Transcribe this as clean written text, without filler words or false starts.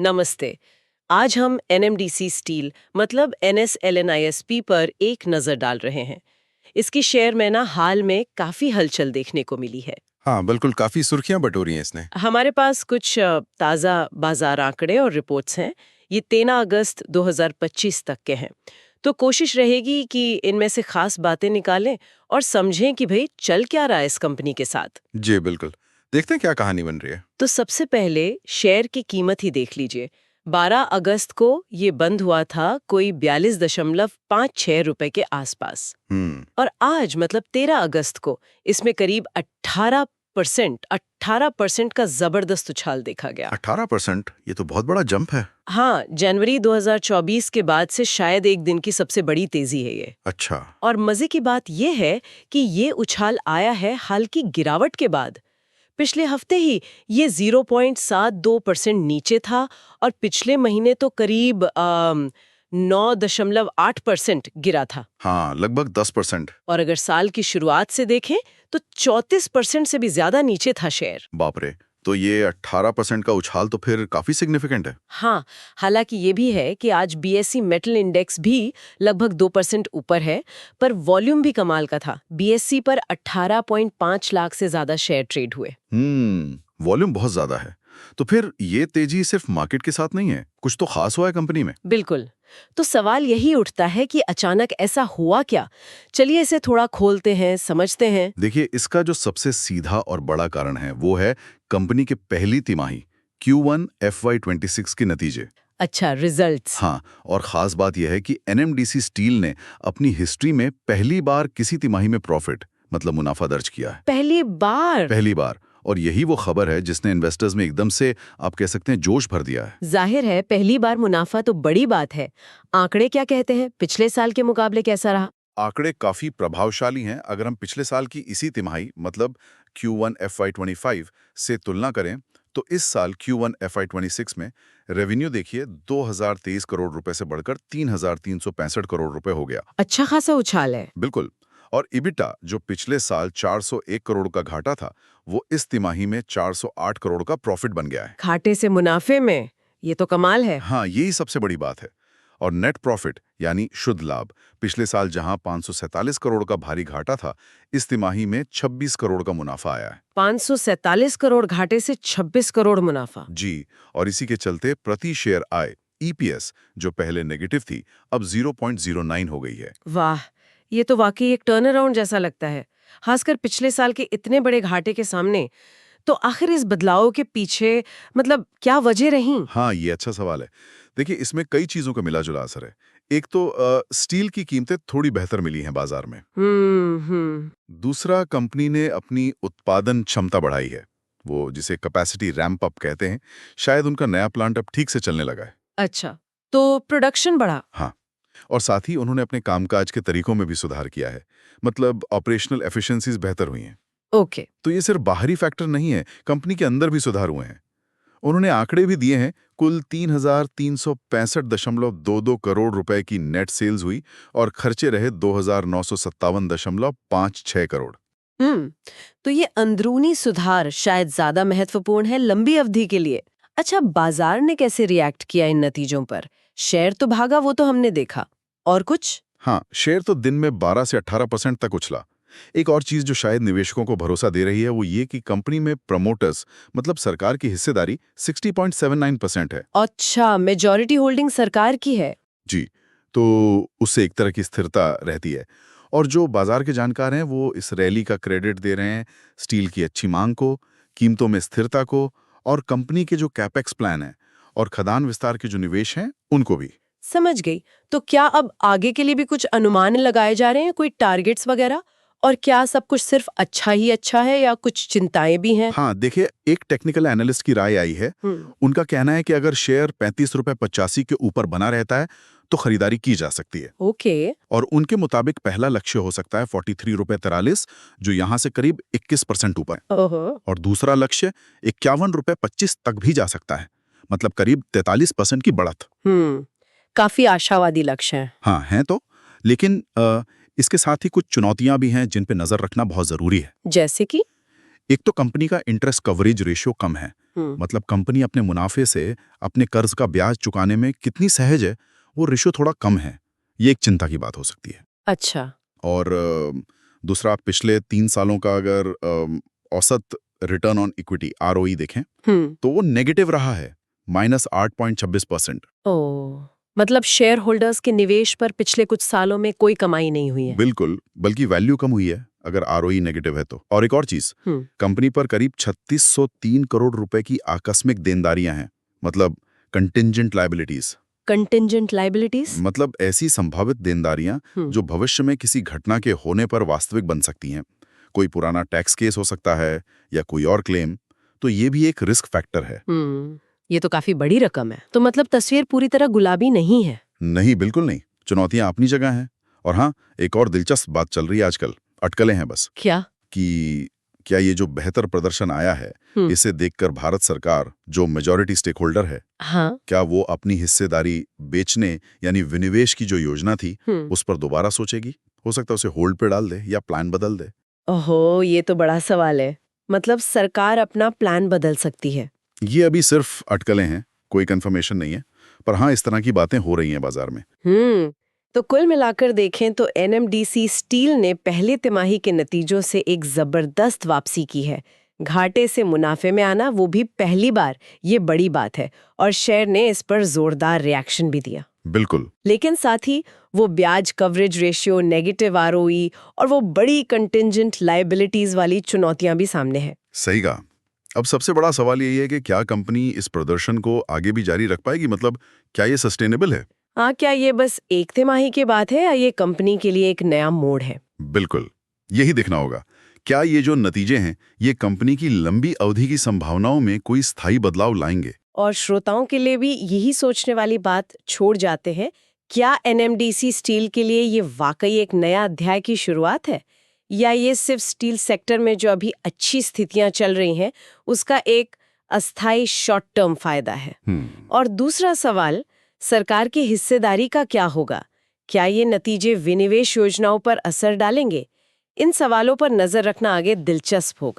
नमस्ते। आज हम एनएमडीसी स्टील मतलब एनएसएलएनआईएसपी पर एक नजर डाल रहे हैं। इसकी शेयर में ना हाल में काफी हलचल देखने को मिली है। हाँ बिल्कुल, काफी सुर्खियां बटोरी हैं इसने। हमारे पास कुछ ताज़ा बाजार आंकड़े और रिपोर्ट्स हैं। ये 13 अगस्त 2025 तक के हैं। तो कोशिश रहेगी कि इनमें से खास बातें निकालें और समझें कि भाई चल क्या रहा है इस कंपनी के साथ। जी बिल्कुल, देखते हैं क्या कहानी बन रही है। तो सबसे पहले शेयर की कीमत ही देख लीजिए। 12 अगस्त को ये बंद हुआ था कोई 42.56 रुपए के आसपास। हम्म। और आज मतलब 13 अगस्त को इसमें करीब 18% का जबरदस्त उछाल देखा गया। 18%? ये तो बहुत बड़ा जंप है। हाँ, जनवरी 2024 के बाद से शायद एक दिन की सबसे बड़ी तेजी है ये। अच्छा। और मजे की बात ये है कि ये उछाल आया है हल्की गिरावट के बाद। पिछले हफ्ते ही ये 0.72% नीचे था और पिछले महीने तो करीब 9.8% गिरा था। हाँ, लगभग 10%। और अगर साल की शुरुआत से देखें तो 34% से भी ज्यादा नीचे था शेयर। बाप रे, तो ये 18% का उछाल तो फिर काफी सिग्निफिकेंट है। हाँ, हालांकि ये भी है कि आज बीएसई मेटल इंडेक्स भी लगभग 2% ऊपर है, पर वॉल्यूम भी कमाल का था। बीएसई पर 18.5 लाख से ज्यादा शेयर ट्रेड हुए। वॉल्यूम बहुत ज्यादा है। तो फिर ये तेजी सिर्फ मार्केट के साथ नहीं है, कुछ तो खास हुआ है कंपनी में। बिल्कुल। तो सवाल यही उठता है कि अचानक ऐसा हुआ क्या। चलिए इसे थोड़ा खोलते हैं, समझते हैं। देखिए, इसका जो सबसे सीधा और बड़ा कारण है वो है कंपनी के पहली तिमाही Q1 FY26 के नतीजे। अच्छा, रिजल्ट्स। हाँ, और खास बात यह है कि एनएमडीसी स्टील ने अपनी हिस्ट्री में पहली बार किसी तिमाही में प्रॉफिट मतलब मुनाफा दर्ज किया है। पहली बार। और यही वो खबर है जिसने इन्वेस्टर्स में एकदम से, आप कह सकते हैं, जोश भर दिया है। जाहिर है पहली बार मुनाफा तो बड़ी बात है। आंकड़े क्या कहते हैं, पिछले साल के मुकाबले कैसा रहा? आंकड़े काफी प्रभावशाली हैं। अगर हम पिछले साल की इसी तिमाही मतलब Q1 FY25 से तुलना करें तो इस साल Q1 FY26 में रेवेन्यू देखिए 2023 करोड़ रुपए से बढ़कर 3365 करोड़ रुपए हो गया। अच्छा खासा उछाल है। बिल्कुल। और इबिटा जो पिछले साल 401 करोड़ का घाटा था, वो इस तिमाही में 408 करोड़ का प्रॉफिट बन गया है। घाटे से मुनाफे में, ये तो कमाल है। हाँ, यही सबसे बड़ी बात है। और नेट प्रॉफिट यानी शुद्ध लाभ, पिछले साल जहां 547 करोड़ का भारी घाटा था, इस तिमाही में 26 करोड़ का मुनाफा आया है। 547 करोड़ घाटे से 26 करोड़ मुनाफा। जी। और इसी के चलते प्रति शेयर आय EPS जो पहले नेगेटिव थी, अब 0.09 हो गई है। वाह, ये तो वाकई एक टर्न अराउंड जैसा लगता है, खासकर पिछले साल के इतने बड़े घाटे के सामने। तो आखिर इस बदलाव के पीछे मतलब क्या वजह रही? हाँ, ये अच्छा सवाल है। देखिए, इसमें कई चीजों का मिला जुला असर है। एक तो स्टील की कीमतें थोड़ी बेहतर मिली हैं बाजार में। दूसरा, कंपनी ने अपनी उत्पादन क्षमता बढ़ाई है, वो जिसे कैपेसिटी रैंप अप कहते हैं। शायद उनका नया प्लांट अब ठीक से चलने लगा है। अच्छा, तो प्रोडक्शन बढ़ा। हाँ, और साथ ही उन्होंने अपने कामकाज के तरीकों में भी सुधार किया है, मतलब ऑपरेशनल एफिशिएंसीज बेहतर हुई हैं। ओके। तो ये सिर्फ बाहरी फैक्टर नहीं है, कंपनी के अंदर भी सुधार हुए हैं। उन्होंने आंकड़े भी दिए हैं। कुल 3,365.22 करोड़ रुपए की नेट सेल्स हुई और खर्चे रहे 2,957.56 करोड़। तो ये अंदरूनी सुधार शायद ज्यादा महत्वपूर्ण है लंबी अवधि के लिए। अच्छा, बाजार ने कैसे रिएक्ट किया इन नतीजों पर? शेयर तो भागा, वो तो हमने देखा। और कुछ? हाँ, शेयर तो दिन में 12 से 18% तक उछला। एक और चीज जो शायद निवेशकों को भरोसा दे रही है वो ये कि कंपनी में प्रमोटर्स मतलब सरकार की हिस्सेदारी 60.79% है। अच्छा, मेजॉरिटी होल्डिंग सरकार की है। जी, तो उससे एक तरह की स्थिरता रहती है। और जो बाजार के जानकार हैं वो इस रैली का क्रेडिट दे रहे हैं स्टील की अच्छी मांग को, कीमतों में स्थिरता को, और कंपनी के जो कैपेक्स प्लान है और खदान विस्तार के जो निवेश हैं उनको भी। समझ गई। तो क्या अब आगे के लिए भी कुछ अनुमान लगाए जा रहे हैं, कोई टारगेट्स वगैरह? और क्या सब कुछ सिर्फ अच्छा ही अच्छा है या कुछ चिंताएं भी हैं? हाँ, देखिए, एक टेक्निकल एनालिस्ट की राय आई है। उनका कहना है कि अगर शेयर 35.85 के ऊपर बना रहता है तो खरीदारी की जा सकती है। ओके। और उनके मुताबिक पहला लक्ष्य हो सकता है 43.43, जो यहाँ से करीब 21% ऊपर है। ओहो। और दूसरा लक्ष्य 51.25 तक भी जा सकता है, मतलब करीब 43% की बढ़त। काफी आशावादी लक्ष्य है। हाँ, हैं तो। लेकिन इसके साथ ही कुछ चुनौतियां भी हैं जिन पे नजर रखना बहुत जरूरी है। जैसे कि? एक तो कंपनी का इंटरेस्ट कवरेज रेशियो कम है, मतलब कंपनी अपने मुनाफे से अपने कर्ज का ब्याज चुकाने में कितनी सहज है, वो रेशो थोड़ा कम है। ये एक चिंता की बात हो सकती है। अच्छा। और दूसरा, आप पिछले 3 सालों का अगर औसत रिटर्न ऑन इक्विटी ROE देखें तो वो नेगेटिव रहा है, -8.26%। ओह, मतलब शेयर होल्डर्स के निवेश पर पिछले कुछ सालों में कोई कमाई नहीं हुई है। बिल्कुल, बल्कि वैल्यू कम हुई है अगर ROE नेगेटिव है तो। और एक और चीज, कंपनी पर करीब 3603 करोड़ रुपए की आकस्मिक देनदारियां हैं, मतलब कंटिंजेंट लायबिलिटीज। Contingent liabilities? मतलब ऐसी संभावित देनदारियां जो भविष्य में किसी घटना के होने पर वास्तविक बन सकती हैं। कोई पुराना टैक्स केस हो सकता है या कोई और क्लेम, तो ये भी एक रिस्क फैक्टर है। ये तो काफी बड़ी रकम है। तो मतलब तस्वीर पूरी तरह गुलाबी नहीं है। नहीं, बिल्कुल नहीं। चुनौतियां अपनी जगह हैं। और हाँ, एक और दिलचस्प बात चल रही है आजकल, अटकलें हैं बस, क्या? कि क्या ये जो बेहतर प्रदर्शन आया है, इसे देखकर भारत सरकार जो मेजॉरिटी स्टेक होल्डर है, हाँ। क्या वो अपनी हिस्सेदारी बेचने यानी विनिवेश की जो योजना थी उस पर दोबारा सोचेगी? हो सकता है उसे होल्ड पे डाल दे या प्लान बदल दे। ओहो, ये तो बड़ा सवाल है। मतलब सरकार अपना प्लान बदल सकती है। ये अभी सिर्फ अटकलें हैं, कोई कंफर्मेशन नहीं है, पर हाँ, इस तरह की बातें हो रही हैं बाजार में। तो कुल मिलाकर देखें तो NMDC स्टील ने पहले तिमाही के नतीजों से एक जबरदस्त वापसी की है। घाटे से मुनाफे में आना, वो भी पहली बार, ये बड़ी बात है। और शेयर ने इस पर जोरदार रिएक्शन भी दिया। बिल्कुल। लेकिन साथ ही वो ब्याज कवरेज रेशियो, नेगेटिव ROE और वो बड़ी कंटिंजेंट लायबिलिटीज वाली चुनौतियां भी सामने हैं। सही कहा। अब सबसे बड़ा सवाल यही है कि क्या कंपनी इस प्रदर्शन को आगे भी जारी रख पाएगी? मतलब क्या ये सस्टेनेबल है? हाँ, क्या ये बस एक तिमाही की बात है या ये कंपनी के लिए एक नया मोड़ है? बिल्कुल, यही देखना होगा। क्या ये जो नतीजे हैं, ये कंपनी की लंबी अवधि की संभावनाओं में कोई स्थायी बदलाव लाएंगे? और श्रोताओं के लिए भी यही सोचने वाली बात छोड़ जाते हैं, क्या NMDC स्टील के लिए ये वाकई एक नया अध्याय की शुरुआत है, या ये सिर्फ स्टील सेक्टर में जो अभी अच्छी स्थितियां चल रही हैं उसका एक अस्थायी शॉर्ट टर्म फायदा है? और दूसरा सवाल, सरकार की हिस्सेदारी का क्या होगा? क्या ये नतीजे विनिवेश योजनाओं पर असर डालेंगे? इन सवालों पर नजर रखना आगे दिलचस्प होगा।